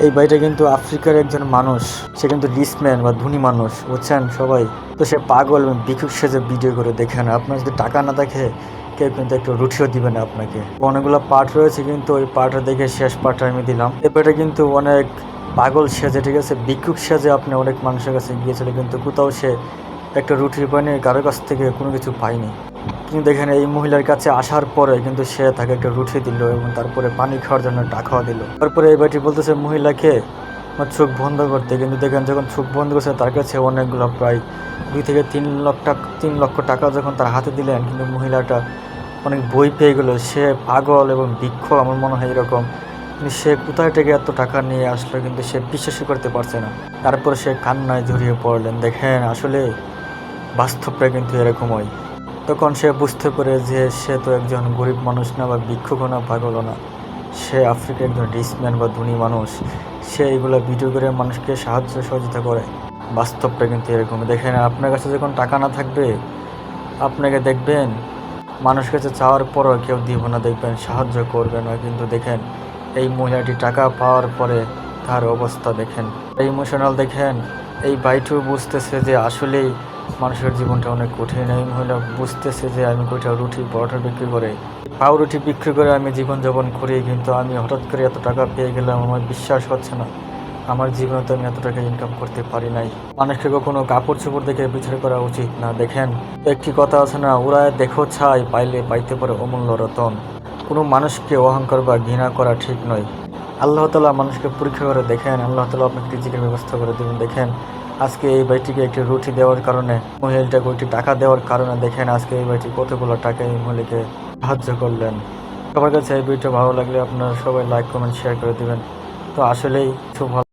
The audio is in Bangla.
এই ভাইটা কিন্তু আফ্রিকার একজন মানুষ, সে কিন্তু রিচম্যান বা ধনী মানুষ, বুঝছেন সবাই। তো সে পাগল এবং ভিক্ষুক সেজে ভিডিও করে, দেখেন আপনার যদি টাকা না থাকে কেউ কিন্তু একটু রুটিও দিবে না আপনাকে। অনেকগুলো পার্ট রয়েছে, কিন্তু ওই পার্টটা দেখে শেষ পার্টটা আমি দিলাম। এই ভাইটা কিন্তু অনেক পাগল সেজে, ঠিক আছে, ভিক্ষুক সেজে আপনি অনেক মানুষের কাছে গিয়েছিল, কিন্তু কোথাও সে একটা রুটি পায়নি, কারোর কাছ থেকে কোনো কিছু পায়নি। কিন্তু দেখেন এই মহিলার কাছে আসার পরে কিন্তু সে তাকে একটা রুটি দিল এবং তারপরে পানি খাওয়ার জন্য টাকাও দিল। তারপরে এই বাটি বলতেছে মহিলাকে আমার চোখ বন্ধ করতে, কিন্তু দেখেন যখন চোখ বন্ধ করছে তার কাছে অনেকগুলো প্রায় 2 থেকে 3 লক্ষ টাকা যখন তার হাতে দিলেন, কিন্তু মহিলাটা অনেক বই পেয়ে গেল। সে পাগল এবং বৃক্ষ, আমার মনে হয় এরকম। কিন্তু সে কোথায় থেকে এত টাকা নিয়ে আসলো, কিন্তু সে বিশ্বাসই করতে পারছে না। তারপর সে কান্নায় জড়িয়ে পড়লেন। দেখেন আসলে বাস্তবটা কিন্তু এরকম হয়। তখন সে বুঝতে পারে যে সে তো একজন গরিব মানুষ না, বা ভিক্ষুকও না, পাগলও না, সে আফ্রিকার একজন রিচম্যান বা ধনী মানুষ। সে এইগুলো ভিডিও করে মানুষকে সাহায্য সহযোগিতা করে। বাস্তবটা কিন্তু এরকম। দেখেন আপনার কাছে যখন টাকা না থাকবে, আপনাকে দেখবেন মানুষের কাছে চাওয়ার পরও কেউ দিব না, দেখবেন সাহায্য করবে না। কিন্তু দেখেন এই মহিলাটি টাকা পাওয়ার পরে তার অবস্থা দেখেন, এই ইমোশনাল। দেখেন এই ভাইটু বুঝতেছে যে আসলেই মানুষের জীবনটা অনেক কঠিন। এই মহিলা বুঝতেছে যে আমি কয়টা রুটি পরোটা বিক্রি করে, পাউরুটি বিক্রি করে আমি জীবনযাপন করি, কিন্তু আমি হঠাৎ করে এত টাকা পেয়ে গেলাম, আমার বিশ্বাস হচ্ছে না। আমার জীবনে তো আমি এত টাকা ইনকাম করতে পারি নাই। মানুষকে কখনো কাপড় চোপড় দেখে বিচার করা উচিত না। দেখেন একটি কথা আছে না, ওরা দেখো ছাই পাইলে পাইতে পারে অমূল্য রতন। কোনো মানুষকে অহংকার বা ঘৃণা করা ঠিক নয়। আল্লাহ তাআলা মানুষকে পরীক্ষা করে, দেখেন আল্লাহ তাআলা আপনাকে রিজিকের ব্যবস্থা করে দেবেন। দেখেন আজকে এই ভাইটিকে একটি রুটি দেওয়ার কারণে, মহিলাটাকে একটি টাকা দেওয়ার কারণে, দেখেন আজকে এই ভাইটি কতগুলো টাকা এই মহিলাকে সাহায্য করলেন। সবার কাছে এই ভিডিওটা ভালো লাগলে আপনারা সবাই লাইক কমেন্ট শেয়ার করে দেবেন। তো আসলেই খুব ভালো।